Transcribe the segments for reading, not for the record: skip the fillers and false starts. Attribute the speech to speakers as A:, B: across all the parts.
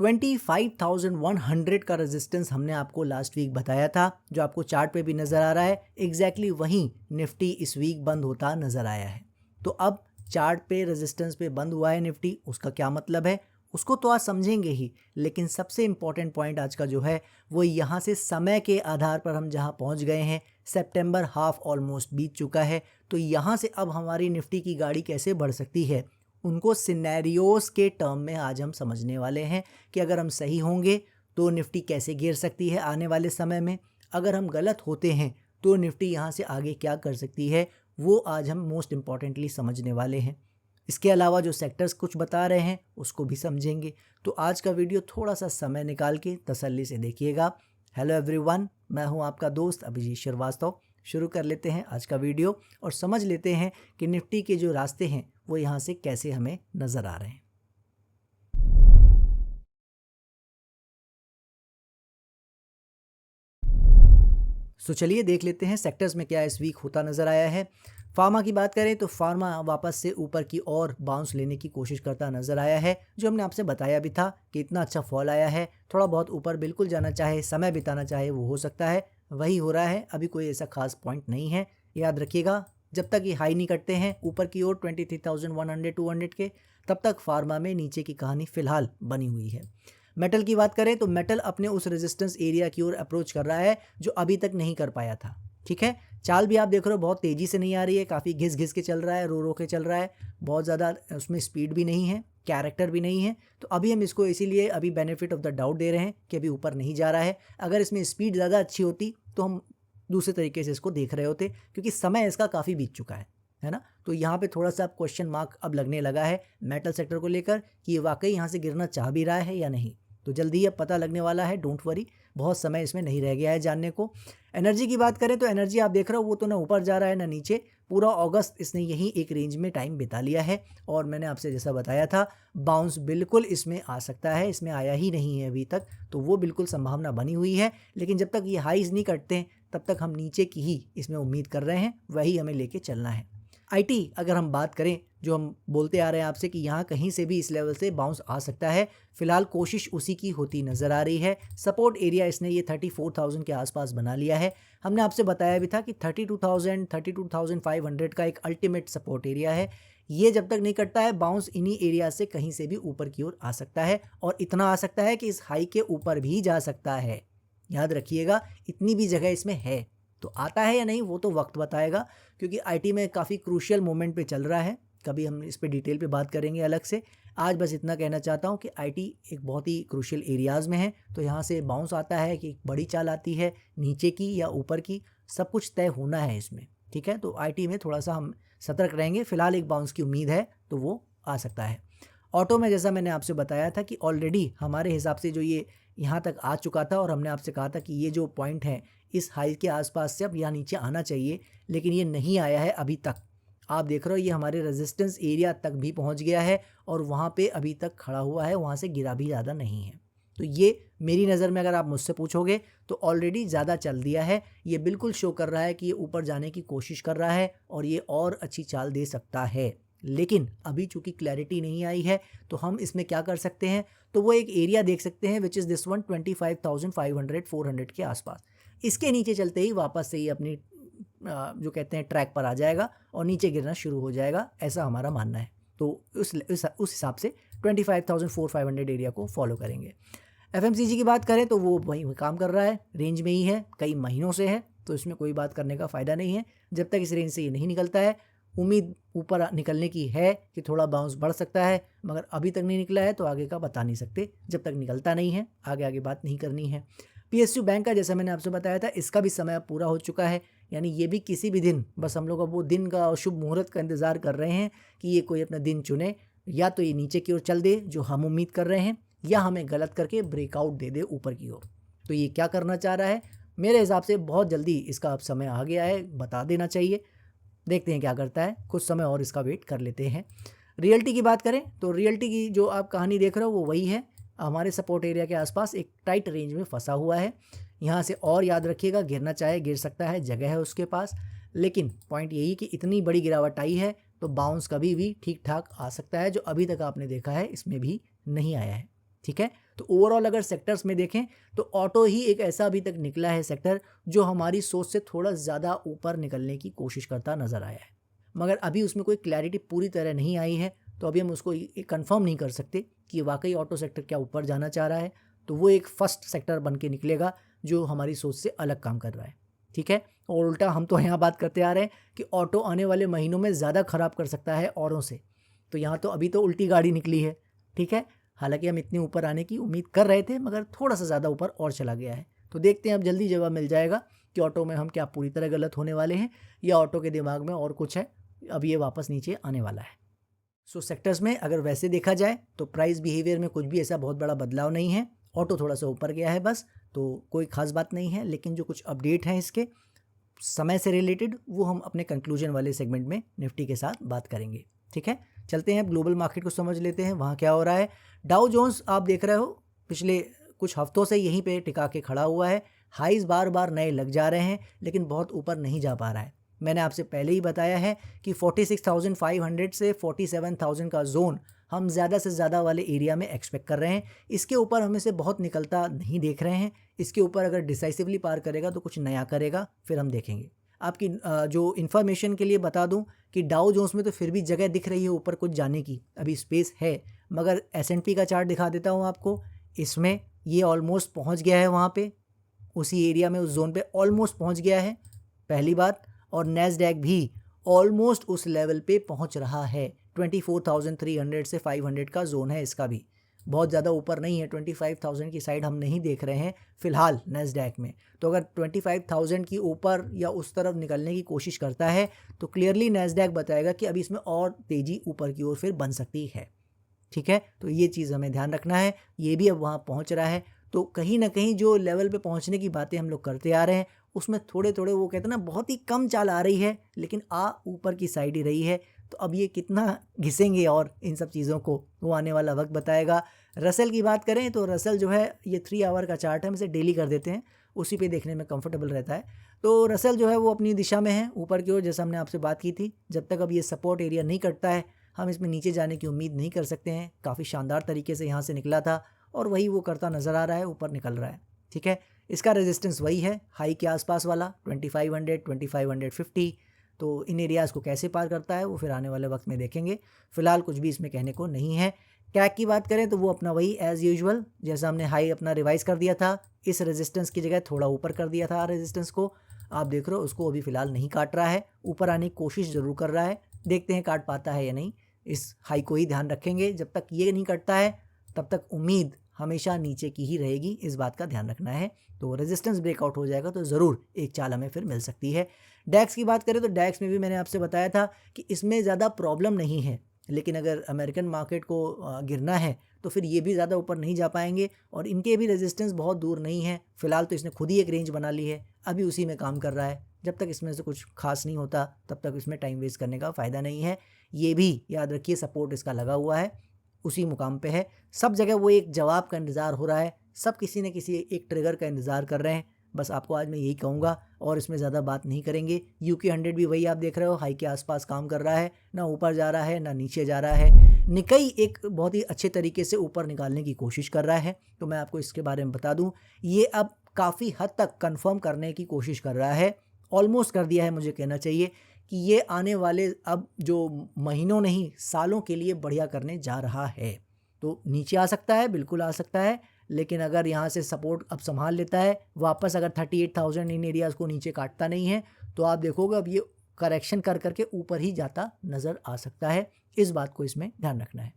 A: 25,100 का रेजिस्टेंस हमने आपको लास्ट वीक बताया था, जो आपको चार्ट पे भी नज़र आ रहा है। एग्जैक्टली वहीं निफ्टी इस वीक बंद होता नज़र आया है। तो अब चार्ट पे रेजिस्टेंस पे बंद हुआ है निफ्टी, उसका क्या मतलब है उसको तो आज समझेंगे ही, लेकिन सबसे इंपॉर्टेंट पॉइंट आज का जो है वो यहाँ से समय के आधार पर हम जहाँ पहुँच गए हैं, सितंबर हाफ ऑलमोस्ट बीत चुका है। तो यहाँ से अब हमारी निफ्टी की गाड़ी कैसे बढ़ सकती है, उनको सिनेरियोस के टर्म में आज हम समझने वाले हैं कि अगर हम सही होंगे तो निफ्टी कैसे गिर सकती है आने वाले समय में, अगर हम गलत होते हैं तो निफ्टी यहाँ से आगे क्या कर सकती है, वो आज हम मोस्ट इम्पॉर्टेंटली समझने वाले हैं। इसके अलावा जो सेक्टर्स कुछ बता रहे हैं उसको भी समझेंगे। तो आज का वीडियो थोड़ा सा समय निकाल के तसल्ली से देखिएगा। हेलो एवरीवन, मैं हूं आपका दोस्त अभिजीत श्रीवास्तव। शुरू कर लेते हैं आज का वीडियो और समझ लेते हैं कि निफ्टी के जो रास्ते हैं वो यहाँ से कैसे हमें नज़र आ रहे हैं। तो चलिए देख लेते हैं सेक्टर्स में क्या इस वीक होता नज़र आया है। फार्मा की बात करें तो फार्मा वापस से ऊपर की और बाउंस लेने की कोशिश करता नज़र आया है, जो हमने आपसे बताया भी था कि इतना अच्छा फॉल आया है, थोड़ा बहुत ऊपर बिल्कुल जाना चाहे, समय बिताना चाहे वो हो सकता है, वही हो रहा है। अभी कोई ऐसा खास पॉइंट नहीं है, याद रखिएगा। जब तक ये हाई नहीं कटते हैं ऊपर की ओर 23,100 200 के, तब तक फार्मा में नीचे की कहानी फिलहाल बनी हुई है। मेटल की बात करें तो मेटल अपने उस रेजिस्टेंस एरिया की ओर अप्रोच कर रहा है जो अभी तक नहीं कर पाया था। ठीक है, चाल भी आप देख रहे हो बहुत तेज़ी से नहीं आ रही है, काफ़ी घिस घिस के चल रहा है, रो रो के चल रहा है, बहुत ज़्यादा उसमें स्पीड भी नहीं है, कैरेक्टर भी नहीं है। तो अभी हम इसको इसीलिए अभी बेनिफिट ऑफ द डाउट दे रहे हैं कि अभी ऊपर नहीं जा रहा है। अगर इसमें स्पीड ज़्यादा अच्छी होती तो हम दूसरे तरीके से इसको देख रहे होते, क्योंकि समय इसका काफ़ी बीत चुका है ना। तो यहाँ पे थोड़ा सा क्वेश्चन मार्क अब लगने लगा है मेटल सेक्टर को लेकर कि ये वाकई यहाँ से गिरना चाह भी रहा है या नहीं। तो जल्दी अब पता लगने वाला है, डोंट वरी, बहुत समय इसमें नहीं रह गया है जानने को। एनर्जी की बात करें तो एनर्जी आप देख रहे हो वो तो ना ऊपर जा रहा है ना नीचे, पूरा अगस्त इसने यही एक रेंज में टाइम बिता लिया है। और मैंने आपसे जैसा बताया था बाउंस बिल्कुल इसमें आ सकता है, इसमें आया ही नहीं है अभी तक, तो वो बिल्कुल संभावना बनी हुई है। लेकिन जब तक ये हाईज नहीं कटते तब तक हम नीचे की ही इसमें उम्मीद कर रहे हैं, वही हमें लेके चलना है। आईटी अगर हम बात करें, जो हम बोलते आ रहे हैं आपसे कि यहाँ कहीं से भी इस लेवल से बाउंस आ सकता है, फिलहाल कोशिश उसी की होती नज़र आ रही है। सपोर्ट एरिया इसने ये 34,000 के आसपास बना लिया है। हमने आपसे बताया भी था कि 32,000 32,500 का एक अल्टीमेट सपोर्ट एरिया है। ये जब तक नहीं कटता है बाउंस इन्हीं एरिया से कहीं से भी ऊपर की ओर आ सकता है, और इतना आ सकता है कि इस हाई के ऊपर भी जा सकता है। याद रखिएगा, इतनी भी जगह इसमें है। तो आता है या नहीं वो तो वक्त बताएगा, क्योंकि आईटी में काफ़ी क्रूशियल मोमेंट पे चल रहा है। कभी हम इस पे डिटेल पे बात करेंगे अलग से। आज बस इतना कहना चाहता हूँ कि आईटी एक बहुत ही क्रूशियल एरियाज़ में है। तो यहाँ से बाउंस आता है कि बड़ी चाल आती है नीचे की या ऊपर की, सब कुछ तय होना है इसमें। ठीक है, तो आईटी में थोड़ा सा हम सतर्क रहेंगे। फिलहाल एक बाउंस की उम्मीद है तो वो आ सकता है। ऑटो में जैसा मैंने आपसे बताया था कि ऑलरेडी हमारे हिसाब से जो ये यहाँ तक आ चुका था, और हमने आपसे कहा था कि ये जो पॉइंट है इस हाई के आसपास से अब यहाँ नीचे आना चाहिए, लेकिन ये नहीं आया है अभी तक। आप देख रहे हो ये हमारे रेजिस्टेंस एरिया तक भी पहुँच गया है और वहाँ पे अभी तक खड़ा हुआ है, वहाँ से गिरा भी ज़्यादा नहीं है। तो ये मेरी नज़र में अगर आप मुझसे पूछोगे तो ऑलरेडी ज़्यादा चल दिया है। ये बिल्कुल शो कर रहा है कि ये ऊपर जाने की कोशिश कर रहा है और ये और अच्छी चाल दे सकता है। लेकिन अभी चूंकि क्लैरिटी नहीं आई है तो हम इसमें क्या कर सकते हैं, तो वो एक एरिया देख सकते हैं विच इज़ दिस वन 25,500 400 के आसपास। इसके नीचे चलते ही वापस से ये अपनी जो कहते हैं ट्रैक पर आ जाएगा और नीचे गिरना शुरू हो जाएगा, ऐसा हमारा मानना है। तो उस हिसाब से 25,400 एरिया को फॉलो करेंगे। एफएमसीजी की बात करें तो वो वहीं काम कर रहा है, रेंज में ही है, कई महीनों से है, तो इसमें कोई बात करने का फ़ायदा नहीं है जब तक इस रेंज से ये नहीं निकलता है। उम्मीद ऊपर निकलने की है कि थोड़ा बाउंस बढ़ सकता है, मगर अभी तक नहीं निकला है तो आगे का बता नहीं सकते। जब तक निकलता नहीं है आगे बात नहीं करनी है। पीएसयू बैंक का जैसा मैंने आपसे बताया था, इसका भी समय अब पूरा हो चुका है, यानी ये भी किसी भी दिन, बस हम लोग अब वो दिन का और शुभ मुहूर्त का इंतज़ार कर रहे हैं कि ये कोई अपना दिन चुने, या तो ये नीचे की ओर चल दे जो हम उम्मीद कर रहे हैं, या हमें गलत करके ब्रेकआउट दे दे ऊपर की ओर। तो ये क्या करना चाह रहा है, मेरे हिसाब से बहुत जल्दी इसका अब समय आ गया है, बता देना चाहिए। देखते हैं क्या करता है, कुछ समय और इसका वेट कर लेते हैं। रियल्टी की बात करें तो रियल्टी की जो आप कहानी देख रहे हो वो वही है, हमारे सपोर्ट एरिया के आसपास एक टाइट रेंज में फंसा हुआ है। यहाँ से और याद रखिएगा, गिरना चाहे गिर सकता है, जगह है उसके पास। लेकिन पॉइंट यही कि इतनी बड़ी गिरावट आई है तो बाउंस कभी भी ठीक ठाक आ सकता है, जो अभी तक आपने देखा है इसमें भी नहीं आया है। ठीक है। तो ओवरऑल अगर सेक्टर्स में देखें तो ऑटो ही एक ऐसा अभी तक निकला है सेक्टर जो हमारी सोच से थोड़ा ज़्यादा ऊपर निकलने की कोशिश करता नज़र आया है, मगर अभी उसमें कोई क्लैरिटी पूरी तरह नहीं आई है, तो अभी हम उसको कंफर्म नहीं कर सकते कि वाकई ऑटो सेक्टर क्या ऊपर जाना चाह रहा है। तो वो एक फर्स्ट सेक्टर बन के निकलेगा जो हमारी सोच से अलग काम कर रहा है, ठीक है। और उल्टा हम तो यहाँ बात करते आ रहे हैं कि ऑटो आने वाले महीनों में ज़्यादा ख़राब कर सकता है औरों से, तो यहाँ तो अभी तो उल्टी गाड़ी निकली है, ठीक है। हालांकि हम इतने ऊपर आने की उम्मीद कर रहे थे मगर थोड़ा सा ज़्यादा ऊपर और चला गया है। तो देखते हैं, अब जल्दी जवाब मिल जाएगा कि ऑटो में हम क्या पूरी तरह गलत होने वाले हैं या ऑटो के दिमाग में और कुछ है, अब ये वापस नीचे आने वाला है। सो सेक्टर्स में अगर वैसे देखा जाए तो प्राइस बिहेवियर में कुछ भी ऐसा बहुत बड़ा बदलाव नहीं है, ऑटो थोड़ा सा ऊपर गया है बस, तो कोई खास बात नहीं है। लेकिन जो कुछ अपडेट हैं इसके समय से रिलेटेड वो हम अपने कंक्लूजन वाले सेगमेंट में निफ्टी के साथ बात करेंगे, ठीक है। चलते हैं ग्लोबल मार्केट को समझ लेते हैं, वहाँ क्या हो रहा है। डाउ जोन्स आप देख रहे हो पिछले कुछ हफ्तों से यहीं पे टिका के खड़ा हुआ है, हाईज बार बार नए लग जा रहे हैं लेकिन बहुत ऊपर नहीं जा पा रहा है। मैंने आपसे पहले ही बताया है कि 46,500 से 47,000 का जोन हम ज़्यादा से ज़्यादा वाले एरिया में एक्सपेक्ट कर रहे हैं। इसके ऊपर हम इसे बहुत निकलता नहीं देख रहे हैं। इसके ऊपर अगर डिसाइसिवली पार करेगा तो कुछ नया करेगा, फिर हम देखेंगे। आपकी जो इन्फॉर्मेशन के लिए बता दूं कि डाउ जोन्स में तो फिर भी जगह दिख रही है ऊपर कुछ जाने की, अभी स्पेस है। मगर S&P का चार्ट दिखा देता हूं आपको, इसमें ये ऑलमोस्ट पहुंच गया है वहाँ पे, उसी एरिया में उस जोन पे ऑलमोस्ट पहुंच गया है, पहली बात। और नैस्डैक भी ऑलमोस्ट उस लेवल पे पहुंच रहा है, 24,300 से 500 का जोन है इसका भी, बहुत ज़्यादा ऊपर नहीं है। 25,000 की साइड हम नहीं देख रहे हैं फ़िलहाल नैस्डैक में। तो अगर 25,000 की ऊपर या उस तरफ निकलने की कोशिश करता है तो क्लियरली नैस्डैक बताएगा कि अभी इसमें और तेज़ी ऊपर की ओर फिर बन सकती है, ठीक है। तो ये चीज़ हमें ध्यान रखना है, ये भी अब वहाँ पहुँच रहा है। तो कहीं ना कहीं जो लेवल पे पहुँचने की बातें हम लोग करते आ रहे हैं उसमें थोड़े थोड़े वो कहते हैं ना बहुत ही कम चाल आ रही है, लेकिन ऊपर की साइड ही रही है। तो अब ये कितना घिसेंगे और इन सब चीज़ों को वो आने वाला वक्त बताएगा। रसल की बात करें तो रसल जो है ये 3 आवर का चार्ट है, हम इसे डेली कर देते हैं, उसी पे देखने में कंफर्टेबल रहता है। तो रसल जो है वो अपनी दिशा में है ऊपर की ओर, जैसा हमने आपसे बात की थी। जब तक अब ये सपोर्ट एरिया नहीं कटता है हम इसमें नीचे जाने की उम्मीद नहीं कर सकते हैं। काफ़ी शानदार तरीके से यहाँ से निकला था और वही वो करता नज़र आ रहा है, ऊपर निकल रहा है, ठीक है। इसका रेजिस्टेंस वही है हाई के आसपास वाला 2500 2550। तो इन एरियाज़ को कैसे पार करता है वो फिर आने वाले वक्त में देखेंगे, फ़िलहाल कुछ भी इसमें कहने को नहीं है। कैक की बात करें तो वो अपना वही एज़ यूजुअल, जैसा हमने हाई अपना रिवाइज़ कर दिया था, इस रेजिस्टेंस की जगह थोड़ा ऊपर कर दिया था रेजिस्टेंस को, आप देख रहे हो उसको अभी फ़िलहाल नहीं काट रहा है, ऊपर आने की कोशिश ज़रूर कर रहा है। देखते हैं काट पाता है या नहीं, इस हाई को ही ध्यान रखेंगे। जब तक ये नहीं कटता है तब तक उम्मीद हमेशा नीचे की ही रहेगी, इस बात का ध्यान रखना है। तो रेजिस्टेंस ब्रेकआउट हो जाएगा तो ज़रूर एक चाल हमें फिर मिल सकती है। डैक्स की बात करें तो डैक्स में भी मैंने आपसे बताया था कि इसमें ज़्यादा प्रॉब्लम नहीं है, लेकिन अगर अमेरिकन मार्केट को गिरना है तो फिर ये भी ज़्यादा ऊपर नहीं जा पाएंगे और इनके भी रेजिस्टेंस बहुत दूर नहीं है। फ़िलहाल तो इसने खुद ही एक रेंज बना ली है, अभी उसी में काम कर रहा है। जब तक इसमें से कुछ खास नहीं होता तब तक इसमें टाइम वेस्ट करने का फ़ायदा नहीं है। ये भी याद रखिए सपोर्ट इसका लगा हुआ है, उसी मुकाम पे है। सब जगह वो एक जवाब का इंतज़ार हो रहा है, सब किसी न किसी एक ट्रिगर का इंतज़ार कर रहे हैं। बस आपको आज मैं यही कहूँगा और इसमें ज़्यादा बात नहीं करेंगे। UK 100 भी वही आप देख रहे हो, हाई के आसपास काम कर रहा है, ना ऊपर जा रहा है ना नीचे जा रहा है। निकाई एक बहुत ही अच्छे तरीके से ऊपर निकालने की कोशिश कर रहा है, तो मैं आपको इसके बारे में बता दूं, ये अब काफ़ी हद तक कंफर्म करने की कोशिश कर रहा है, ऑलमोस्ट कर दिया है मुझे कहना चाहिए कि ये आने वाले अब जो महीनों नहीं सालों के लिए बढ़िया करने जा रहा है। तो नीचे आ सकता है, बिल्कुल आ सकता है, लेकिन अगर यहाँ से सपोर्ट अब संभाल लेता है वापस, अगर 38,000 इन एरियाज़ को नीचे काटता नहीं है तो आप देखोगे अब ये करेक्शन कर करके ऊपर ही जाता नज़र आ सकता है। इस बात को इसमें ध्यान रखना है।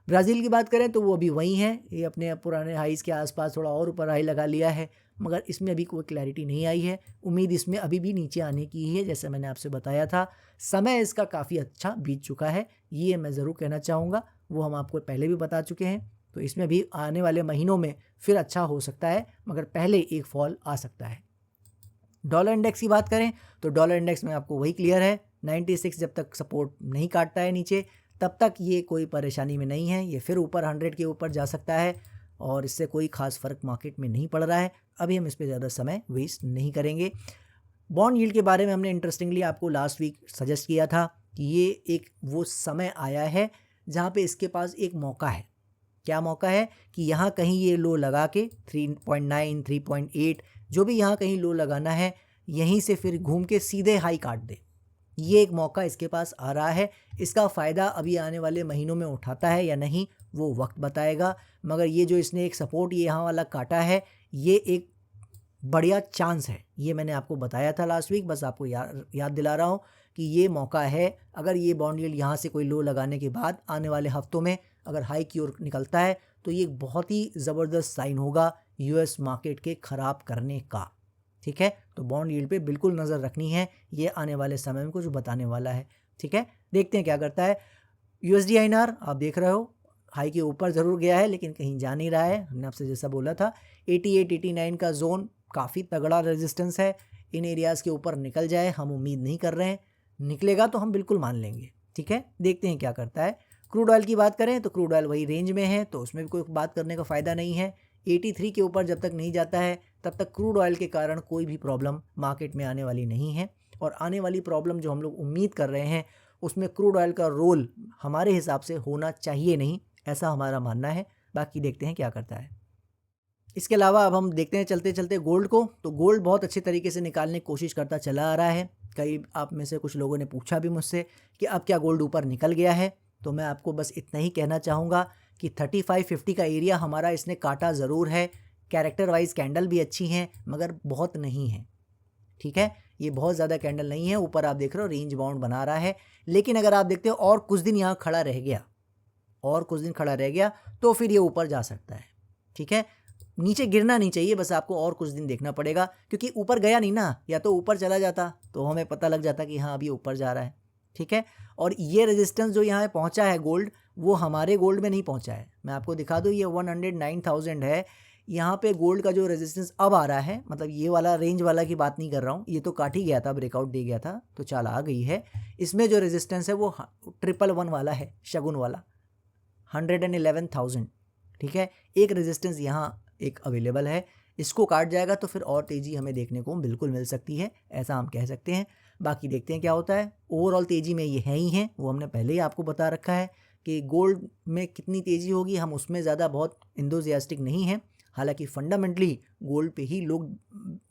A: ब्राज़ील की बात करें तो वो अभी वही है, ये अपने पुराने हाईज़ के आसपास थोड़ा और ऊपर हाई लगा लिया है, मगर इसमें अभी कोई क्लैरिटी नहीं आई है। उम्मीद इसमें अभी भी नीचे आने की ही है, जैसे मैंने आपसे बताया था। समय इसका काफ़ी अच्छा बीत चुका है, ये मैं ज़रूर कहना चाहूँगा, वो हम आपको पहले भी बता चुके हैं। तो इसमें भी आने वाले महीनों में फिर अच्छा हो सकता है, मगर पहले एक फॉल आ सकता है। डॉलर इंडेक्स की बात करें तो डॉलर इंडेक्स में आपको वही क्लियर है, 96 जब तक सपोर्ट नहीं काटता है नीचे तब तक ये कोई परेशानी में नहीं है। ये फिर ऊपर 100 के ऊपर जा सकता है और इससे कोई ख़ास फ़र्क मार्केट में नहीं पड़ रहा है। अभी हम इस पर ज़्यादा समय वेस्ट नहीं करेंगे। बॉन्ड यील्ड के बारे में हमने इंटरेस्टिंगली आपको लास्ट वीक सजेस्ट किया था कि ये एक वो समय आया है जहाँ पे इसके पास एक मौका है क्या मौका है कि यहाँ कहीं ये लो लगा के 3.9 3.8 जो भी यहाँ कहीं लो लगाना है, यहीं से फिर घूम के सीधे हाई काट दे। ये एक मौका इसके पास आ रहा है। इसका फ़ायदा अभी आने वाले महीनों में उठाता है या नहीं वो वक्त बताएगा, मगर ये जो इसने एक सपोर्ट ये यहाँ वाला काटा है, ये एक बढ़िया चांस है। ये मैंने आपको बताया था लास्ट वीक, बस आपको याद दिला रहा हूँ कि ये मौका है। अगर ये बॉन्ड यील्ड यहाँ से कोई लो लगाने के बाद आने वाले हफ्तों में अगर हाई की ओर निकलता है तो ये एक बहुत ही ज़बरदस्त साइन होगा यूएस मार्केट के ख़राब करने का। ठीक है, तो बॉन्ड यील्ड पे बिल्कुल नज़र रखनी है, ये आने वाले समय में कुछ बताने वाला है। ठीक है, देखते हैं क्या करता है। यूएसडी आईएनआर आप देख रहे हो हाई के ऊपर ज़रूर गया है लेकिन कहीं जा नहीं रहा है। हमने आपसे जैसा बोला था 88 89 का जोन काफ़ी तगड़ा रेजिस्टेंस है। इन एरियाज़ के ऊपर निकल जाए हम उम्मीद नहीं कर रहे हैं, निकलेगा तो हम बिल्कुल मान लेंगे। ठीक है, देखते हैं क्या करता है। क्रूड ऑयल की बात करें तो क्रूड ऑयल वही रेंज में है, तो उसमें भी कोई बात करने का फ़ायदा नहीं है। 83 के ऊपर जब तक नहीं जाता है तब तक क्रूड ऑयल के कारण कोई भी प्रॉब्लम मार्केट में आने वाली नहीं है। और आने वाली प्रॉब्लम जो हम लोग उम्मीद कर रहे हैं उसमें क्रूड ऑयल का रोल हमारे हिसाब से होना चाहिए नहीं, ऐसा हमारा मानना है। बाकी देखते हैं क्या करता है। इसके अलावा अब हम देखते हैं चलते चलते गोल्ड को, तो गोल्ड बहुत अच्छे तरीके से निकालने की कोशिश करता चला आ रहा है। कई आप में से कुछ लोगों ने पूछा भी मुझसे कि अब क्या गोल्ड ऊपर निकल गया है, तो मैं आपको बस इतना ही कहना चाहूँगा कि 3550 का एरिया हमारा इसने काटा ज़रूर है। कैरेक्टर वाइज कैंडल भी अच्छी हैं मगर बहुत नहीं है। ठीक है, ये बहुत ज़्यादा कैंडल नहीं है। ऊपर आप देख रहे हो रेंज बाउंड बना रहा है, लेकिन अगर आप देखते हो और कुछ दिन यहाँ खड़ा रह गया तो फिर ये ऊपर जा सकता है। ठीक है, नीचे गिरना नहीं चाहिए, बस आपको और कुछ दिन देखना पड़ेगा, क्योंकि ऊपर गया नहीं ना, या तो ऊपर चला जाता तो हमें पता लग जाता कि हाँ अभी ऊपर जा रहा है। ठीक है, और ये रेजिस्टेंस जो यहाँ पहुँचा है गोल्ड, वो हमारे गोल्ड में नहीं पहुँचा है। मैं आपको दिखा दूँ, ये 109,000 है। यहाँ पे गोल्ड का जो रेजिस्टेंस अब आ रहा है, मतलब ये वाला रेंज वाला की बात नहीं कर रहा हूँ, ये तो काट ही गया था, ब्रेकआउट दे गया था तो चाल आ गई है। इसमें जो रेजिस्टेंस है वो 111 वाला है, शगुन वाला 111,000। ठीक है, एक रेजिस्टेंस यहाँ एक अवेलेबल है, इसको काट जाएगा तो फिर और तेज़ी हमें देखने को बिल्कुल मिल सकती है, ऐसा हम कह सकते हैं। बाकी देखते हैं क्या होता है। ओवरऑल तेज़ी में ये है ही है, वो हमने पहले ही आपको बता रखा है कि गोल्ड में कितनी तेज़ी होगी, हम उसमें ज़्यादा बहुत इंथुसियास्टिक नहीं हैं। हालांकि फंडामेंटली गोल्ड पे ही लोग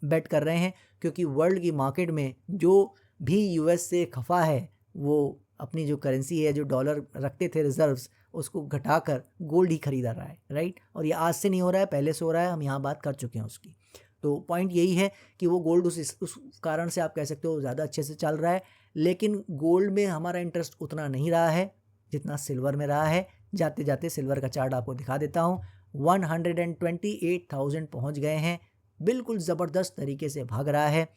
A: बेट कर रहे हैं, क्योंकि वर्ल्ड की मार्केट में जो भी यूएस से खफा है वो अपनी जो करेंसी है, जो डॉलर रखते थे रिजर्व्स, उसको घटाकर गोल्ड ही खरीदा रहा है, राइट। और ये आज से नहीं हो रहा है, पहले से हो रहा है, हम यहाँ बात कर चुके हैं उसकी। तो पॉइंट यही है कि वो गोल्ड उस कारण से आप कह सकते हो ज़्यादा अच्छे से चल रहा है, लेकिन गोल्ड में हमारा इंटरेस्ट उतना नहीं रहा है जितना सिल्वर में रहा है। जाते जाते सिल्वर का चार्ट आपको दिखा देता हूँ। 128,000 पहुँच गए हैं, बिल्कुल ज़बरदस्त तरीके से भाग रहा है।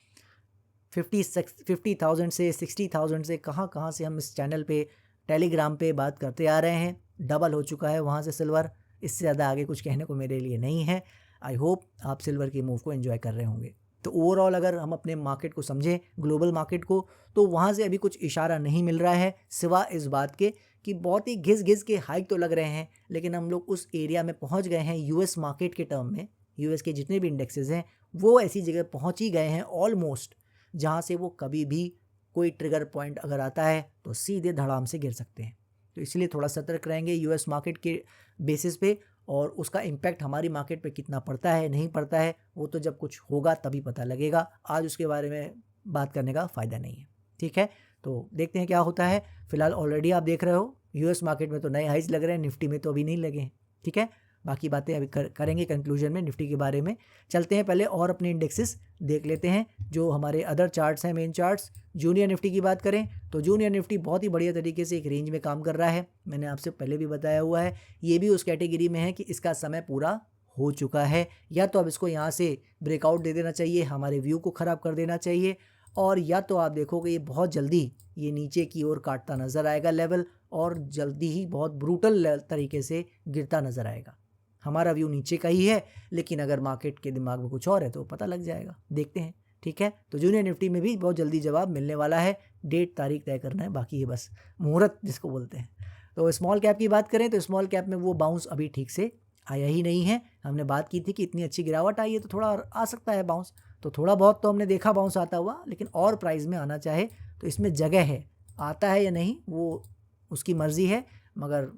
A: 50,000 से 60,000 से कहाँ से हम इस चैनल पे टेलीग्राम पे बात करते आ रहे हैं, डबल हो चुका है वहाँ से सिल्वर। इससे ज़्यादा आगे कुछ कहने को मेरे लिए नहीं है। आई होप आप सिल्वर के मूव को एंजॉय कर रहे होंगे। तो ओवरऑल अगर हम अपने मार्केट को समझें, ग्लोबल मार्केट को, तो वहाँ से अभी कुछ इशारा नहीं मिल रहा है, सिवा इस बात के कि बहुत ही घिस के हाइक तो लग रहे हैं, लेकिन हम लोग उस एरिया में पहुँच गए हैं यूएस मार्केट के टर्म में। यूएस के जितने भी इंडेक्सेस हैं वो ऐसी जगह पहुँच ही गए हैं ऑलमोस्ट, जहाँ से वो कभी भी कोई ट्रिगर पॉइंट अगर आता है तो सीधे धड़ाम से गिर सकते हैं। तो इसलिए थोड़ा सतर्क रहेंगे यूएस मार्केट के बेसिस पे, और उसका इम्पैक्ट हमारी मार्केट पे कितना पड़ता है नहीं पड़ता है वो तो जब कुछ होगा तभी पता लगेगा। आज उसके बारे में बात करने का फ़ायदा नहीं है। ठीक है, तो देखते हैं क्या होता है। फिलहाल ऑलरेडी आप देख रहे हो यूएस मार्केट में तो नए हाइज लग रहे हैं, निफ्टी में तो अभी नहीं लगे हैं। ठीक है, बाकी बातें अभी करेंगे कंक्लूजन में निफ्टी के बारे में। चलते हैं पहले और अपने इंडेक्सेस देख लेते हैं, जो हमारे अदर चार्ट्स हैं, मेन चार्ट्स। जूनियर निफ्टी की बात करें तो जूनियर निफ्टी बहुत ही बढ़िया तरीके से एक रेंज में काम कर रहा है। मैंने आपसे पहले भी बताया हुआ है, ये भी उस कैटेगरी में है कि इसका समय पूरा हो चुका है, या तो अब इसको यहाँ से ब्रेकआउट दे देना चाहिए, हमारे व्यू को ख़राब कर देना चाहिए, और या तो आप देखोगे ये बहुत जल्दी ये नीचे की ओर काटता नज़र आएगा लेवल, और जल्दी ही बहुत ब्रूटल तरीके से गिरता नज़र आएगा। हमारा व्यू नीचे का ही है, लेकिन अगर मार्केट के दिमाग में कुछ और है तो पता लग जाएगा, देखते हैं। ठीक है, तो जूनियर निफ्टी में भी बहुत जल्दी जवाब मिलने वाला है, डेट तारीख तय करना है बाकी है, बस मुहूर्त जिसको बोलते हैं। तो स्मॉल कैप की बात करें तो स्मॉल कैप में वो बाउंस अभी ठीक से आया ही नहीं है। हमने बात की थी कि इतनी अच्छी गिरावट आई है तो थोड़ा आ सकता है बाउंस, तो थोड़ा बहुत तो हमने देखा बाउंस आता हुआ, लेकिन और प्राइस में आना चाहे तो इसमें जगह है, आता है या नहीं वो उसकी मर्ज़ी है, मगर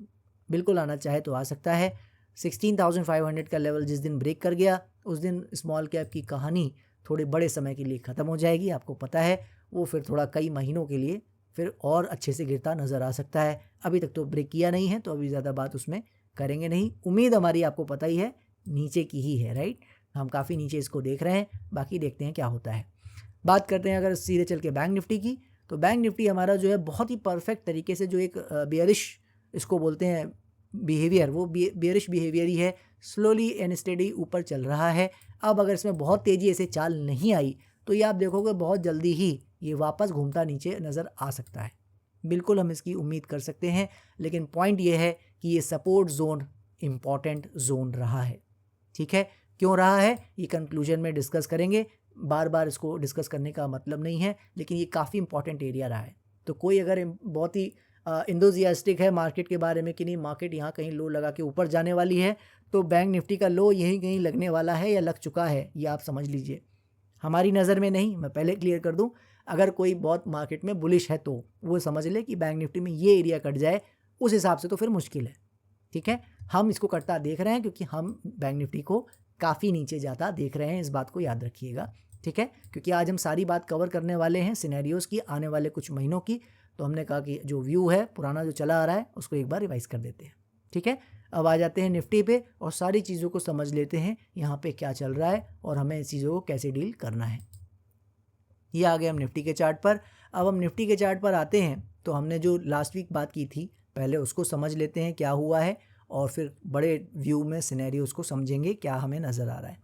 A: बिल्कुल आना चाहे तो आ सकता है। 16,500 का लेवल जिस दिन ब्रेक कर गया उस दिन स्मॉल कैप की कहानी थोड़े बड़े समय के लिए ख़त्म हो जाएगी। आपको पता है वो फिर थोड़ा कई महीनों के लिए फिर और अच्छे से गिरता नज़र आ सकता है। अभी तक तो ब्रेक किया नहीं है तो अभी ज़्यादा बात उसमें करेंगे नहीं। उम्मीद हमारी आपको पता ही है नीचे की ही है, राइट। हम काफ़ी नीचे इसको देख रहे हैं, बाकी देखते हैं क्या होता है। बात करते हैं अगर सीधे चल के बैंक निफ्टी की, तो बैंक निफ्टी हमारा जो है बहुत ही परफेक्ट तरीके से जो एक बियरिश इसको बोलते हैं बिहेवियर, वो बियरिश बिहेवियर ही है। स्लोली एंड स्टेडी ऊपर चल रहा है। अब अगर इसमें बहुत तेज़ी ऐसे चाल नहीं आई तो ये आप देखोगे बहुत जल्दी ही ये वापस घूमता नीचे नज़र आ सकता है। बिल्कुल हम इसकी उम्मीद कर सकते हैं, लेकिन पॉइंट ये है कि ये सपोर्ट जोन इम्पॉर्टेंट जोन रहा है। ठीक है, क्यों रहा है ये कंक्लूजन में डिस्कस करेंगे। बार बार इसको डिस्कस करने का मतलब नहीं है, लेकिन ये काफ़ी इंपॉर्टेंट एरिया रहा है। तो कोई अगर बहुत ही इंथुसियास्टिक है मार्केट के बारे में कि नहीं मार्केट यहाँ कहीं लो लगा के ऊपर जाने वाली है, तो बैंक निफ्टी का लो यहीं कहीं लगने वाला है या लग चुका है, ये आप समझ लीजिए। हमारी नज़र में नहीं, मैं पहले क्लियर कर दूं, अगर कोई बहुत मार्केट में बुलिश है तो वो समझ ले कि बैंक निफ्टी में ये एरिया कट जाए, उस हिसाब से तो फिर मुश्किल है। ठीक है, हम इसको कटता देख रहे हैं क्योंकि हम बैंक निफ्टी को काफ़ी नीचे जाता देख रहे हैं, इस बात को याद रखिएगा। ठीक है, क्योंकि आज हम सारी बात कवर करने वाले हैं सिनेरियोज़ की, आने वाले कुछ महीनों की। तो हमने कहा कि जो व्यू है पुराना जो चला आ रहा है उसको एक बार रिवाइज कर देते हैं। ठीक है, अब आ जाते हैं निफ्टी पे और सारी चीज़ों को समझ लेते हैं यहाँ पे क्या चल रहा है और हमें इस चीज़ों को कैसे डील करना है। ये आ गए हम निफ्टी के चार्ट पर। अब हम निफ्टी के चार्ट पर आते हैं तो हमने जो लास्ट वीक बात की थी पहले उसको समझ लेते हैं क्या हुआ है, और फिर बड़े व्यू में सिनेरियोज़ को समझेंगे क्या हमें नज़र आ रहा है।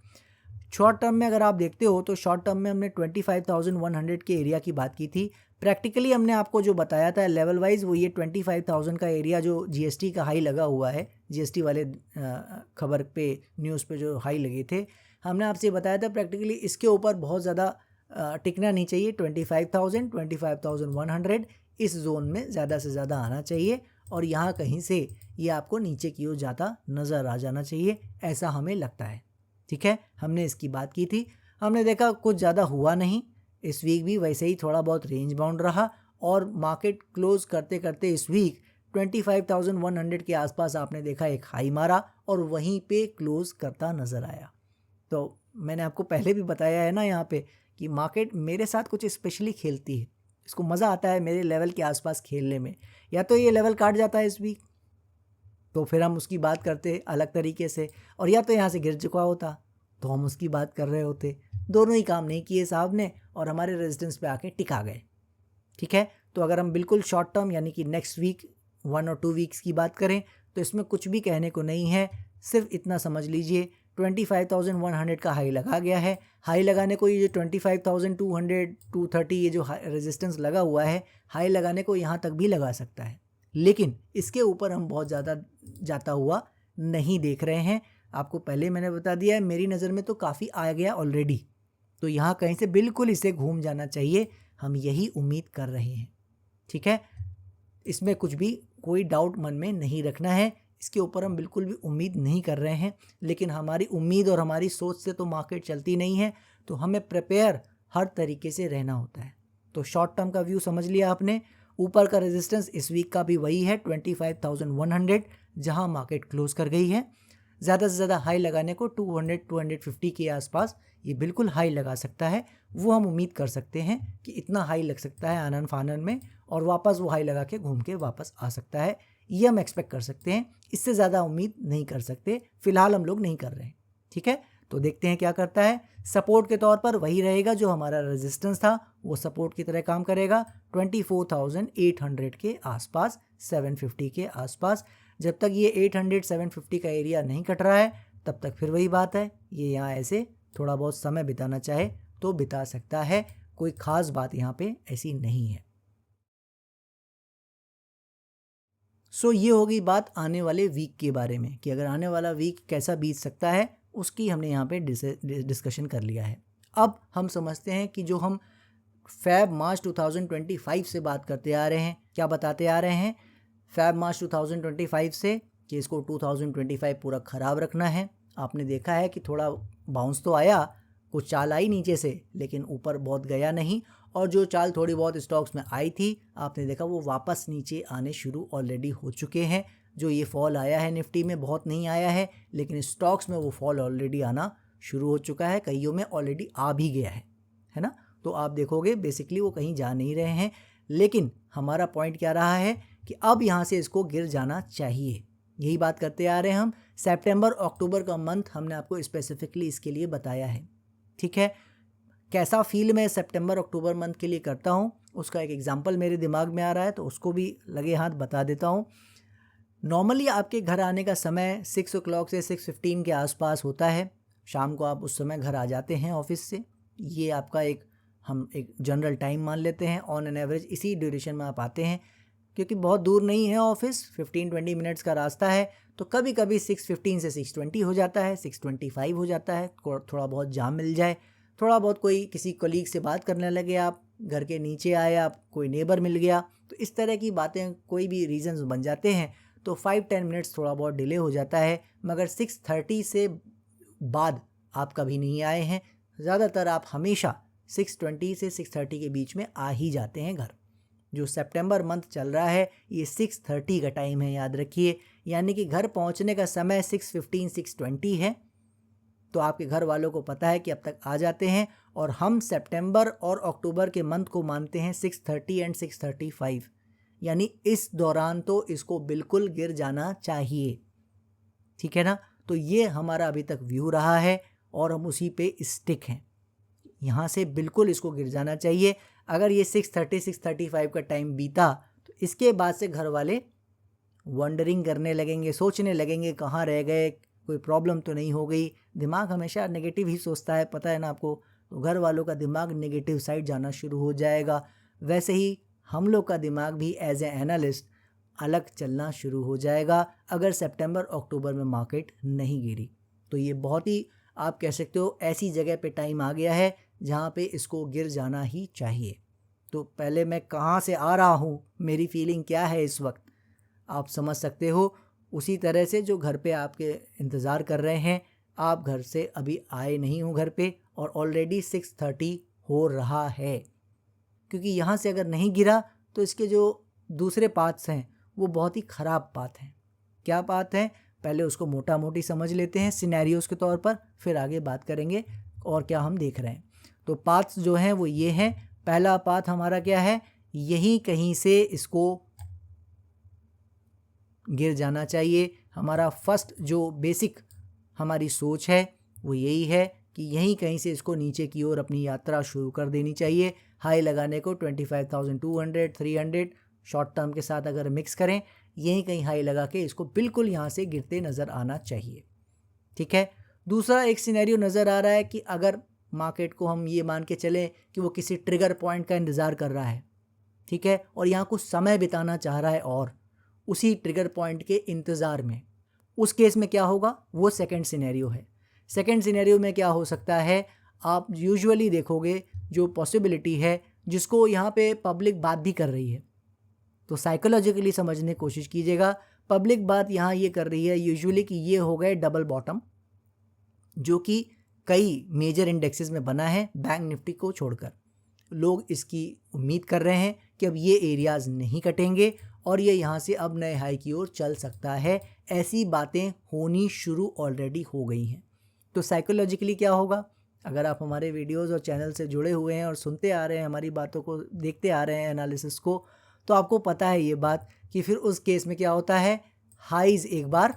A: शॉर्ट टर्म में अगर आप देखते हो तो शॉर्ट टर्म में हमने 25,100 के एरिया की बात की थी। प्रैक्टिकली हमने आपको जो बताया था लेवल वाइज वो ये 25,000 का एरिया जो जीएसटी का हाई लगा हुआ है, जीएसटी वाले खबर पे न्यूज़ पे जो हाई लगे थे, हमने आपसे बताया था प्रैक्टिकली इसके ऊपर बहुत ज़्यादा टिकना नहीं चाहिए। 25,000 25,100 इस जोन में ज़्यादा से ज़्यादा आना चाहिए और यहाँ कहीं से ये आपको नीचे की ओर जाता नज़र आ जाना चाहिए, ऐसा हमें लगता है। ठीक है, हमने इसकी बात की थी, हमने देखा कुछ ज़्यादा हुआ नहीं। इस वीक भी वैसे ही थोड़ा बहुत रेंज बाउंड रहा और मार्केट क्लोज करते करते इस वीक 25,100 के आसपास आपने देखा एक हाई मारा और वहीं पे क्लोज करता नज़र आया। तो मैंने आपको पहले भी बताया है ना यहाँ पे कि मार्केट मेरे साथ कुछ स्पेशली खेलती है, इसको मज़ा आता है मेरे लेवल के आसपास खेलने में। या तो ये लेवल काट जाता है इस वीक तो फिर हम उसकी बात करते अलग तरीके से, और या तो यहाँ से गिर चुका होता तो हम उसकी बात कर रहे होते। दोनों ही काम नहीं किए साहब ने और हमारे रेजिस्टेंस पे आके टिका गए। ठीक है, तो अगर हम बिल्कुल शॉर्ट टर्म यानी कि नेक्स्ट वीक 1 और 2 वीक्स की बात करें तो इसमें कुछ भी कहने को नहीं है। सिर्फ इतना समझ लीजिए 25,100 का हाई लगा गया है। हाई लगाने को ये जो 25,200 230 ये जो रेजिस्टेंस लगा हुआ है, हाई लगाने को यहाँ तक भी लगा सकता है, लेकिन इसके ऊपर हम बहुत ज़्यादा जाता हुआ नहीं देख रहे हैं। आपको पहले मैंने बता दिया है, मेरी नज़र में तो काफ़ी आ गया ऑलरेडी, तो यहाँ कहीं से बिल्कुल इसे घूम जाना चाहिए, हम यही उम्मीद कर रहे हैं। ठीक है, इसमें कुछ भी कोई डाउट मन में नहीं रखना है, इसके ऊपर हम बिल्कुल भी उम्मीद नहीं कर रहे हैं, लेकिन हमारी उम्मीद और हमारी सोच से तो मार्केट चलती नहीं है, तो हमें प्रिपेयर हर तरीके से रहना होता है। तो शॉर्ट टर्म का व्यू समझ लिया आपने। ऊपर का रेजिस्टेंस इस वीक का भी वही है 25,100, जहां मार्केट क्लोज कर गई है। ज़्यादा से ज़्यादा हाई लगाने को 200-250 के आसपास ये बिल्कुल हाई लगा सकता है, वो हम उम्मीद कर सकते हैं कि इतना हाई लग सकता है आनन फानन में और वापस वो हाई लगा के घूम के वापस आ सकता है, ये हम एक्सपेक्ट कर सकते हैं। इससे ज़्यादा उम्मीद नहीं कर सकते, फिलहाल हम लोग नहीं कर रहे हैं। ठीक है, तो देखते हैं क्या करता है। सपोर्ट के तौर पर वही रहेगा जो हमारा रेजिस्टेंस था, वो सपोर्ट की तरह काम करेगा 24,800 के आसपास, 750 के आसपास। जब तक ये 800 750 का एरिया नहीं कट रहा है तब तक फिर वही बात है, ये यहाँ ऐसे थोड़ा बहुत समय बिताना चाहे तो बिता सकता है, कोई ख़ास बात यहाँ पे ऐसी नहीं है। सो ये होगी बात आने वाले वीक के बारे में कि अगर आने वाला वीक कैसा बीत सकता है, उसकी हमने यहाँ पे डिस्कशन कर लिया है। अब हम समझते हैं कि जो हम फैब मार्च 2025 से बात करते आ रहे हैं, क्या बताते आ रहे हैं फैब मार्च 2025 से कि इसको 2025 पूरा ख़राब रखना है। आपने देखा है कि थोड़ा बाउंस तो आया, कुछ चाल आई नीचे से, लेकिन ऊपर बहुत गया नहीं, और जो चाल थोड़ी बहुत स्टॉक्स में आई थी आपने देखा वो वापस नीचे आने शुरू ऑलरेडी हो चुके हैं, जो ये फॉल आया है निफ्टी में बहुत नहीं आया है, लेकिन स्टॉक्स में वो फॉल ऑलरेडी आना शुरू हो चुका है, कईयों में ऑलरेडी आ भी गया है ना। तो आप देखोगे बेसिकली वो कहीं जा नहीं रहे हैं, लेकिन हमारा पॉइंट क्या रहा है कि अब यहाँ से इसको गिर जाना चाहिए। यही बात करते आ रहे हैं हम। सितंबर अक्टूबर का मंथ हमने आपको स्पेसिफिकली इसके लिए बताया है, ठीक है। कैसा फील मैं सितंबर अक्टूबर मंथ के लिए करता हूँ उसका एक एग्जांपल मेरे दिमाग में आ रहा है, तो उसको भी लगे हाथ बता देता हूँ। नॉर्मली आपके घर आने का समय 6 o'clock से 6:15 के आसपास होता है। शाम को आप उस समय घर आ जाते हैं ऑफिस से। ये आपका हम एक जनरल टाइम मान लेते हैं। ऑन एन एवरेज इसी ड्यूरेशन में आप आते हैं, क्योंकि बहुत दूर नहीं है ऑफिस, 15-20 मिनट्स का रास्ता है। तो कभी कभी 6:15 से 6:20 हो जाता है, 6:25 हो जाता है, थोड़ा बहुत जाम मिल जाए, थोड़ा बहुत कोई किसी कलीग से बात करने लगे, आप घर के नीचे आए, आप कोई नेबर मिल गया, तो इस तरह की बातें कोई भी रीजंस बन जाते हैं, तो 5-10 मिनट्स थोड़ा बहुत डिले हो जाता है। मगर 6:30 से बाद आप कभी नहीं आए हैं। ज़्यादातर आप हमेशा 6:20 से 6:30 के बीच में आ ही जाते हैं घर। जो सितंबर मंथ चल रहा है ये 6:30 का टाइम है, याद रखिए। यानी कि घर पहुंचने का समय 6:15 6:20 है। तो आपके घर वालों को पता है कि अब तक आ जाते हैं, और हम सितंबर और अक्टूबर के मंथ को मानते हैं 6:30 एंड 6:35, यानी इस दौरान तो इसको बिल्कुल गिर जाना चाहिए, ठीक है ना। तो ये हमारा अभी तक व्यू रहा है और हम उसी पे स्टिक हैं। यहाँ से बिल्कुल इसको गिर जाना चाहिए। अगर ये 6:30 6:35 का टाइम बीता तो इसके बाद से घर वाले वंडरिंग करने लगेंगे, सोचने लगेंगे कहाँ रह गए, कोई प्रॉब्लम तो नहीं हो गई। दिमाग हमेशा नेगेटिव ही सोचता है, पता है ना आपको। तो घर वालों का दिमाग नेगेटिव साइड जाना शुरू हो जाएगा। वैसे ही हम लोग का दिमाग भी एज ए एनालिस्ट अलग चलना शुरू हो जाएगा अगर सितंबर अक्टूबर में मार्केट नहीं गिरी। तो ये बहुत ही आप कह सकते हो ऐसी जगह पे टाइम आ गया है जहाँ पे इसको गिर जाना ही चाहिए। तो पहले मैं कहाँ से आ रहा हूँ, मेरी फीलिंग क्या है इस वक्त, आप समझ सकते हो। उसी तरह से जो घर पे आपके इंतज़ार कर रहे हैं, आप घर से अभी आए नहीं हो घर पे, और ऑलरेडी 6:30 हो रहा है। क्योंकि यहाँ से अगर नहीं गिरा तो इसके जो दूसरे पाथ्स हैं वो बहुत ही ख़राब पाथ हैं। क्या पाथ हैं, पहले उसको मोटा मोटी समझ लेते हैं सिनेरियोस के तौर पर, फिर आगे बात करेंगे और क्या हम देख रहे हैं। तो पाथ्स जो हैं वो ये हैं। पहला पाथ हमारा क्या है, यहीं कहीं से इसको गिर जाना चाहिए। हमारा फर्स्ट जो बेसिक हमारी सोच है वो यही है कि यहीं कहीं से इसको नीचे की ओर अपनी यात्रा शुरू कर देनी चाहिए। हाई लगाने को 25,200 300 शॉर्ट टर्म के साथ अगर मिक्स करें, यहीं कहीं हाई लगा के इसको बिल्कुल यहाँ से गिरते नज़र आना चाहिए, ठीक है। दूसरा एक सिनेरियो नज़र आ रहा है कि अगर मार्केट को हम ये मान के चलें कि वो किसी ट्रिगर पॉइंट का इंतज़ार कर रहा है, ठीक है, और यहाँ कुछ समय बिताना चाह रहा है और उसी ट्रिगर पॉइंट के इंतज़ार में, उस केस में क्या होगा, वो सेकंड सिनेरियो है। सेकंड सिनेरियो में क्या हो सकता है, आप यूजुअली देखोगे जो पॉसिबिलिटी है जिसको यहाँ पे पब्लिक बात भी कर रही है, तो साइकोलॉजिकली समझने की कोशिश कीजिएगा। पब्लिक बात यहाँ ये कर रही है यूजुअली कि ये हो गए डबल बॉटम, जो कि कई मेजर इंडेक्सेस में बना है बैंक निफ्टी को छोड़कर। लोग इसकी उम्मीद कर रहे हैं कि अब ये एरियाज़ नहीं कटेंगे और ये यहाँ से अब नए हाई की ओर चल सकता है। ऐसी बातें होनी शुरू ऑलरेडी हो गई हैं। तो साइकोलॉजिकली क्या होगा, अगर आप हमारे वीडियोस और चैनल से जुड़े हुए हैं और सुनते आ रहे हैं, हमारी बातों को देखते आ रहे हैं, एनालिसिस को, तो आपको पता है ये बात कि फिर उस केस में क्या होता है, हाइज एक बार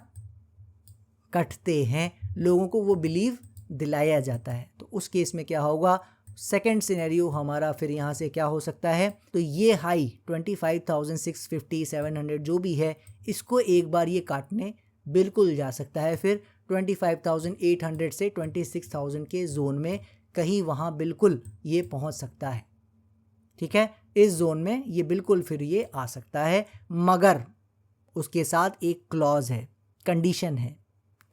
A: कटते हैं, लोगों को वो बिलीव दिलाया जाता है। तो उस केस में क्या होगा, सेकेंड सिनेरियो हमारा फिर यहाँ से क्या हो सकता है, तो ये हाई 25,650 700 जो भी है, इसको एक बार ये काटने बिल्कुल जा सकता है। फिर 25,800 से 26,000 के जोन में कहीं वहाँ बिल्कुल ये पहुँच सकता है, ठीक है। इस जोन में ये बिल्कुल फिर ये आ सकता है, मगर उसके साथ एक क्लॉज है, कंडीशन है।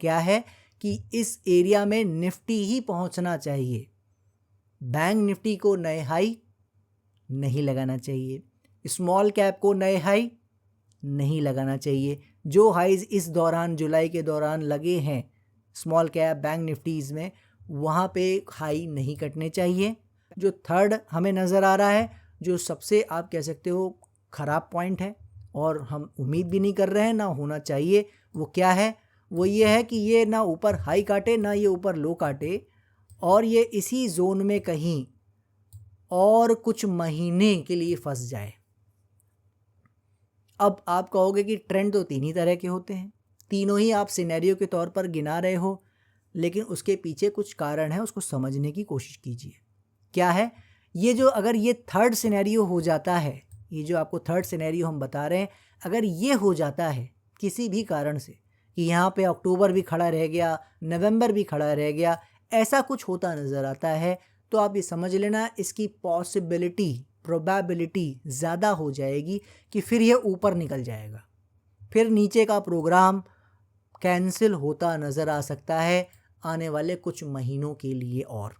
A: क्या है कि इस एरिया में निफ्टी ही पहुंचना चाहिए, बैंक निफ्टी को नए हाई नहीं लगाना चाहिए, स्मॉल कैप को नए हाई नहीं लगाना चाहिए। जो हाइज इस दौरान जुलाई के दौरान लगे हैं स्मॉल कैप बैंक निफ्टीज़ में, वहाँ पे हाई नहीं कटने चाहिए। जो थर्ड हमें नज़र आ रहा है, जो सबसे आप कह सकते हो ख़राब पॉइंट है, और हम उम्मीद भी नहीं कर रहे हैं, ना होना चाहिए। वो क्या है? वो ये है कि ये ना ऊपर हाई काटे ना ये ऊपर लो काटे, और ये इसी जोन में कहीं और कुछ महीने के लिए फंस जाए। अब आप कहोगे कि ट्रेंड तो तीन ही तरह के होते हैं, तीनों ही आप सिनेरियो के तौर पर गिना रहे हो, लेकिन उसके पीछे कुछ कारण है, उसको समझने की कोशिश कीजिए। क्या है? ये जो अगर ये थर्ड सिनेरियो हो जाता है, ये जो आपको थर्ड सिनेरियो हम बता रहे हैं, अगर ये हो जाता है किसी भी कारण से कि यहाँ पे अक्टूबर भी खड़ा रह गया, नवंबर भी खड़ा रह गया, ऐसा कुछ होता नज़र आता है, तो आप ये समझ लेना इसकी प्रोबेबिलिटी ज़्यादा हो जाएगी कि फिर ये ऊपर निकल जाएगा, फिर नीचे का प्रोग्राम कैंसिल होता नज़र आ सकता है आने वाले कुछ महीनों के लिए और।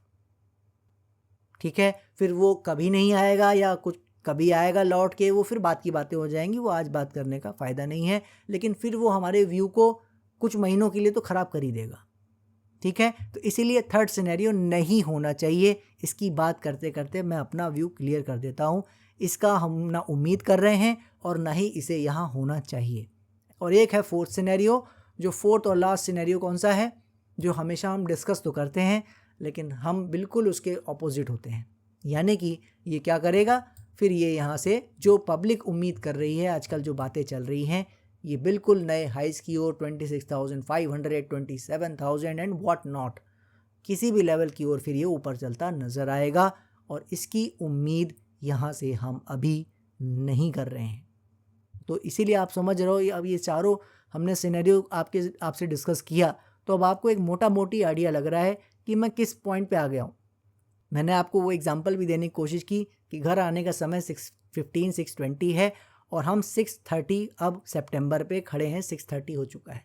A: ठीक है, फिर वो कभी नहीं आएगा या कुछ कभी आएगा लौट के, वो फिर बात की बातें हो जाएंगी, वो आज बात करने का फ़ायदा नहीं है, लेकिन फिर वो हमारे व्यू को कुछ महीनों के लिए तो ख़राब कर ही देगा। ठीक है, तो इसीलिए थर्ड सिनेरियो नहीं होना चाहिए। इसकी बात करते करते मैं अपना व्यू क्लियर कर देता हूँ। इसका हम ना उम्मीद कर रहे हैं और ना ही इसे यहाँ होना चाहिए। और एक है फोर्थ सिनेरियो, जो फोर्थ और लास्ट सिनेरियो कौन सा है, जो हमेशा हम डिस्कस तो करते हैं लेकिन हम बिल्कुल उसके ऑपोजिट होते हैं। यानी कि ये क्या करेगा, फिर ये यहाँ से जो पब्लिक उम्मीद कर रही है, आजकल जो बातें चल रही हैं, ये बिल्कुल नए हाइस की ओर 26,500, 27,000 एंड व्हाट नॉट, किसी भी लेवल की ओर फिर ये ऊपर चलता नज़र आएगा। और इसकी उम्मीद यहाँ से हम अभी नहीं कर रहे हैं। तो इसीलिए आप समझ रहे हो, अब ये चारों हमने सिनेरियो आपसे डिस्कस किया, तो अब आपको एक मोटा मोटी आइडिया लग रहा है कि मैं किस पॉइंट पे आ गया हूँ। मैंने आपको वो एग्जांपल भी देने की कोशिश की कि घर आने का समय 6:15 6:20 है और हम 6:30 अब सितंबर पे खड़े हैं, 6:30 हो चुका है।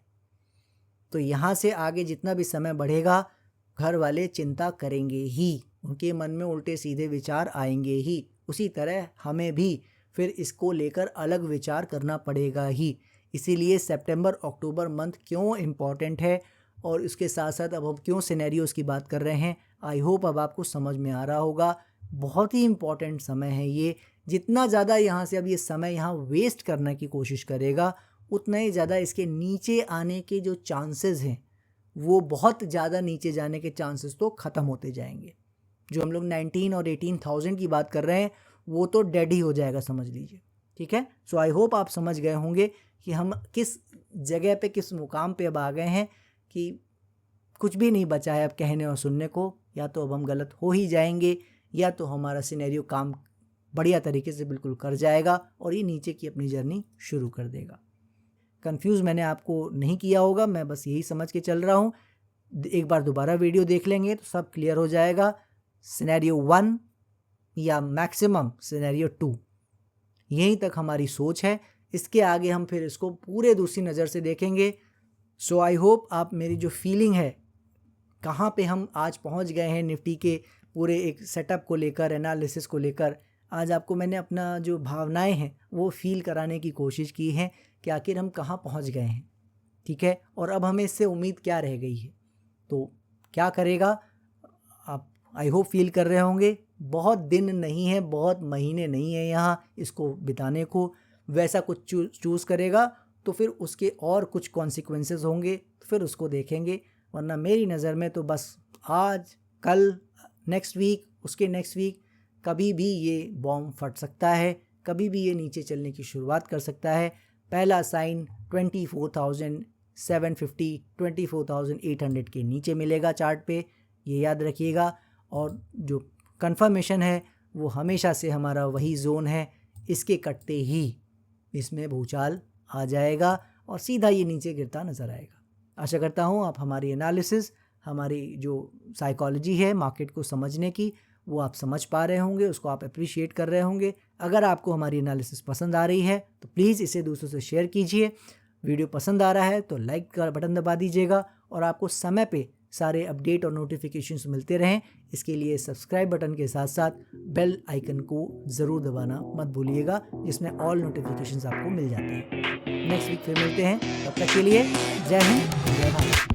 A: तो यहाँ से आगे जितना भी समय बढ़ेगा, घर वाले चिंता करेंगे ही, उनके मन में उल्टे सीधे विचार आएंगे ही। उसी तरह हमें भी फिर इसको लेकर अलग विचार करना पड़ेगा ही। इसीलिए सितंबर अक्टूबर मंथ क्यों इम्पॉर्टेंट है और उसके साथ साथ अब हम क्यों सिनेरियोज़ की बात कर रहे हैं, आई होप अब आपको समझ में आ रहा होगा। बहुत ही इम्पॉर्टेंट समय है ये। जितना ज़्यादा यहाँ से अब ये समय यहाँ वेस्ट करने की कोशिश करेगा, उतना ही ज़्यादा इसके नीचे आने के जो चांसेस हैं, वो बहुत ज़्यादा नीचे जाने के चांसेस तो ख़त्म होते जाएंगे। जो हम लोग 19 और 18,000 की बात कर रहे हैं, वो तो डेड ही हो जाएगा, समझ लीजिए। ठीक है, सो आई होप आप समझ गए होंगे कि हम किस जगह पे, किस मुकाम पे अब आ गए हैं कि कुछ भी नहीं बचा है अब कहने और सुनने को। या तो अब हम गलत हो ही जाएंगे, या तो हमारा सिनेरियो काम बढ़िया तरीके से बिल्कुल कर जाएगा और ये नीचे की अपनी जर्नी शुरू कर देगा। कंफ्यूज मैंने आपको नहीं किया होगा, मैं बस यही समझ के चल रहा हूँ। एक बार दोबारा वीडियो देख लेंगे तो सब क्लियर हो जाएगा। सिनेरियो 1 या मैक्सिमम सिनेरियो 2, यहीं तक हमारी सोच है। इसके आगे हम फिर इसको पूरे दूसरी नज़र से देखेंगे। सो आई होप आप मेरी जो फीलिंग है, कहाँ पे हम आज पहुँच गए हैं निफ्टी के पूरे एक सेटअप को लेकर, एनालिसिस को लेकर, आज आपको मैंने अपना जो भावनाएं हैं वो फील कराने की कोशिश की है कि आखिर हम कहाँ पहुँच गए हैं। ठीक है, और अब हमें इससे उम्मीद क्या रह गई है, तो क्या करेगा आप आई होप फील कर रहे होंगे। बहुत दिन नहीं है, बहुत महीने नहीं है यहाँ इसको बिताने को। वैसा कुछ चूज़ करेगा तो फिर उसके और कुछ कॉन्सिक्वेंसेस होंगे, तो फिर उसको देखेंगे। वरना मेरी नज़र में तो बस आज, कल, नेक्स्ट वीक, उसके नेक्स्ट वीक कभी भी ये बॉम्ब फट सकता है, कभी भी ये नीचे चलने की शुरुआत कर सकता है। पहला साइन 24,750, 24,800 के नीचे मिलेगा चार्ट पे, ये याद रखिएगा। और जो कंफर्मेशन है वो हमेशा से हमारा वही जोन है, इसके कटते ही इसमें भूचाल आ जाएगा और सीधा ये नीचे गिरता नज़र आएगा। आशा करता हूँ आप हमारी एनालिसिस, हमारी जो साइकोलॉजी है मार्केट को समझने की, वो आप समझ पा रहे होंगे, उसको आप अप्रिशिएट कर रहे होंगे। अगर आपको हमारी एनालिसिस पसंद आ रही है तो प्लीज़ इसे दूसरों से शेयर कीजिए। वीडियो पसंद आ रहा है तो लाइक का बटन दबा दीजिएगा और आपको समय पे सारे अपडेट और नोटिफिकेशंस मिलते रहें, इसके लिए सब्सक्राइब बटन के साथ साथ बेल आइकन को ज़रूर दबाना मत भूलिएगा, जिसमें ऑल नोटिफिकेशंस आपको मिल जाते हैं। नेक्स्ट वीक फिर मिलते हैं, तब तक के लिए जय हिंद, जय भारत।